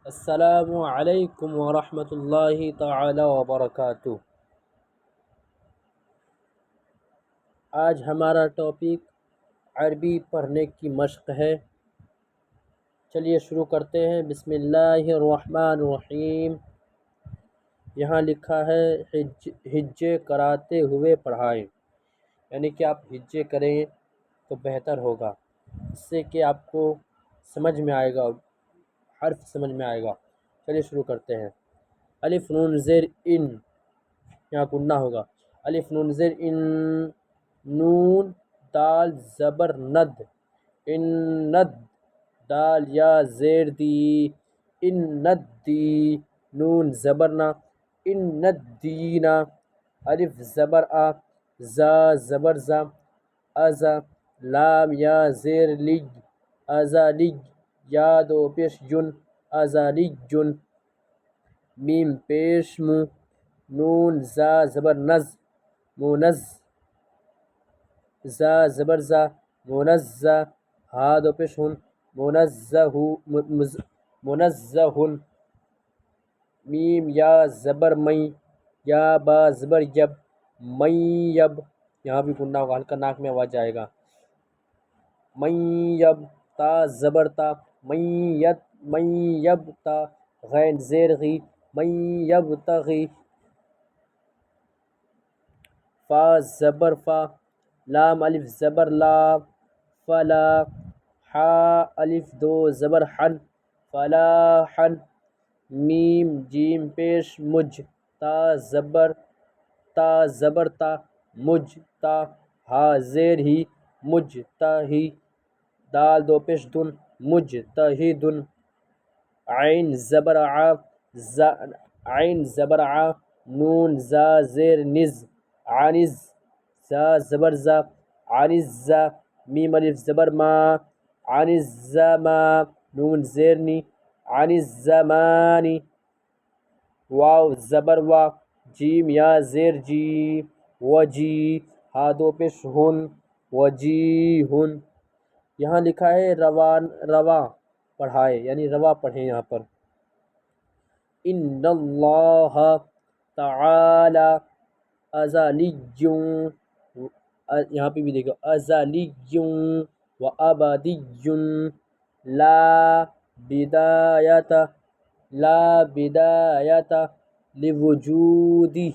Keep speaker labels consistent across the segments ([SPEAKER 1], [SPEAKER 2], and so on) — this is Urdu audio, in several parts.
[SPEAKER 1] السلام علیکم ورحمۃ اللہ تعالی وبرکاتہ۔ آج ہمارا ٹاپک عربی پڑھنے کی مشق ہے۔ چلیے شروع کرتے ہیں۔ بسم اللہ الرحمن الرحیم۔ یہاں لکھا ہے ہجے کراتے ہوئے پڑھائیں، یعنی کہ آپ ہجے کریں تو بہتر ہوگا، اس سے کہ آپ کو سمجھ میں آئے گا، حرف سمجھ میں آئے گا۔ چلیے شروع کرتے ہیں۔ الف نون زیر ان، یہاں گننا ہوگا۔ الف نون زیر ان، نون دال زبر ند، ان ند، دال یا زیر دی، ان ند دی، نون زبرنا، ان ند دینا۔ الف زبر آ، زا زبر زا، ازا، لام یا زیر لج، ازا لج، یا دو پیش جن، ازا لج جن۔ میم پیش مو، نون زا زبر نز، منز، زا زبر زا، منزہ، ہا دو پیش ہن، منزہ، منزہ۔ میم یا زبر مئی، یا با زبر یب، میب، یہاں بھی گننا ہوگا، ہلکا ناک میں آواز آئے گا۔ میب، تا زبر تا، میت، میب تا، غین زیر غی، میب تغی۔ فا زبر فا، لام الف زبر لا، فلا، حا الف دو زبر حن، فلاحن۔ میم جیم پیش مج، تا زبر تا، مج تا، ہا زیر ہی، مج تہی، دال دو پیش دن، مج تہدن۔ عین زبر ع، عین زبر ع، نون زا زیر نز، عنز، زا زبر زا، عنزہ۔ میم الف زبر ما، عنزما، نون زیر نی، عنزمان۔ واو زبر وا، جیم یا زیر جی، وجی، ہا دو پیش ہن، وجیہن۔ یہاں لکھا ہے رواں پڑھائے، یعنی رواں پڑھیں یہاں پر۔ ان اللہ تعالی ازلی، یہاں پہ بھی دیکھو، ازلی و ابدی، لا بدایت، لا بدایت لوجودہ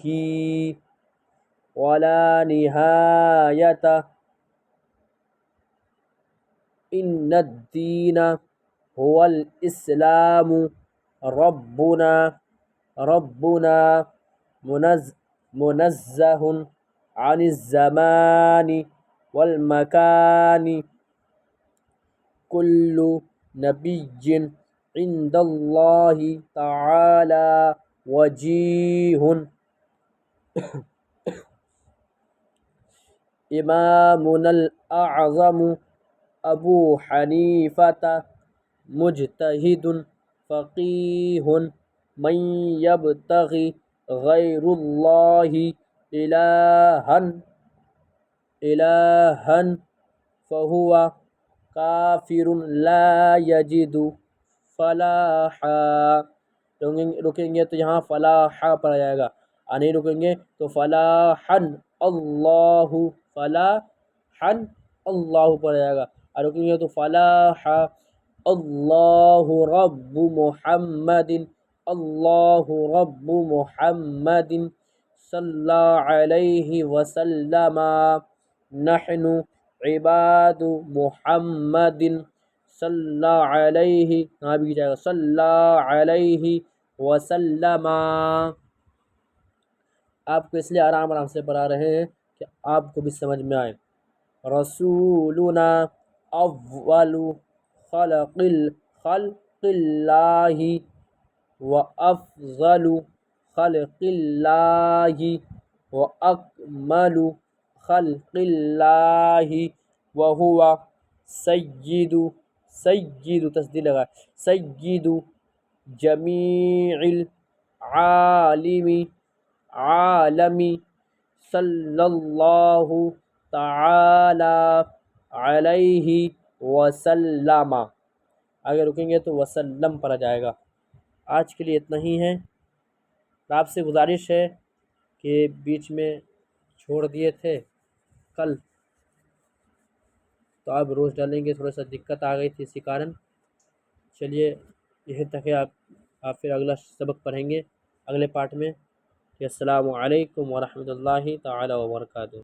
[SPEAKER 1] ولا نہایت۔ ان الدین هو الاسلام، ربنا، ربنا منزہ عن الزمان والمکان۔ کل نبی عند اللہ تعالی وجیہ، امامنا الاعظم ابو حنیفۃ مجتہد فقیہ، من یبتغی غیر اللہ الہا فہو کافر لا یجد فلاحا۔ رکیں گے تو یہاں فلاحا پڑھا جائے گا، اور نہیں رکیں گے تو فلاحا اللہ، فلاحا اللہ پڑھا جائے گا، اور رکیں گے تو فلاحا اللہ رب محمد، اللہ رب محمد صلی علیہ وسلم، نحن عباد محمد صلی علیہ، یہاں بھی جائے گا صلی علیہ وسلم۔ آپ کو اس لیے آرام آرام سے پڑھا رہے ہیں کہ آپ کو بھی سمجھ میں آئے۔ رسولنا اول خلق اللہ وافضل خلق اللہ واکمل خلق اللہ وہو سید، سید تصدیق لگا، سید جمیع العالم صلی اللہ تعالی علیہ وسلم۔ آگے رکیں گے تو وسلم پڑھا جائے گا۔ آج کے لیے اتنا ہی ہے۔ آپ سے گزارش ہے کہ بیچ میں چھوڑ دیے تھے کل، تو اب روز ڈالیں گے، تھوڑا سا دقت آ گئی تھی اسی کارن۔ چلیے یہیں تک ہے، آپ پھر اگلا سبق پڑھیں گے اگلے پارٹ میں۔ السلام علیکم ورحمۃ اللہ تعالی وبرکاتہ۔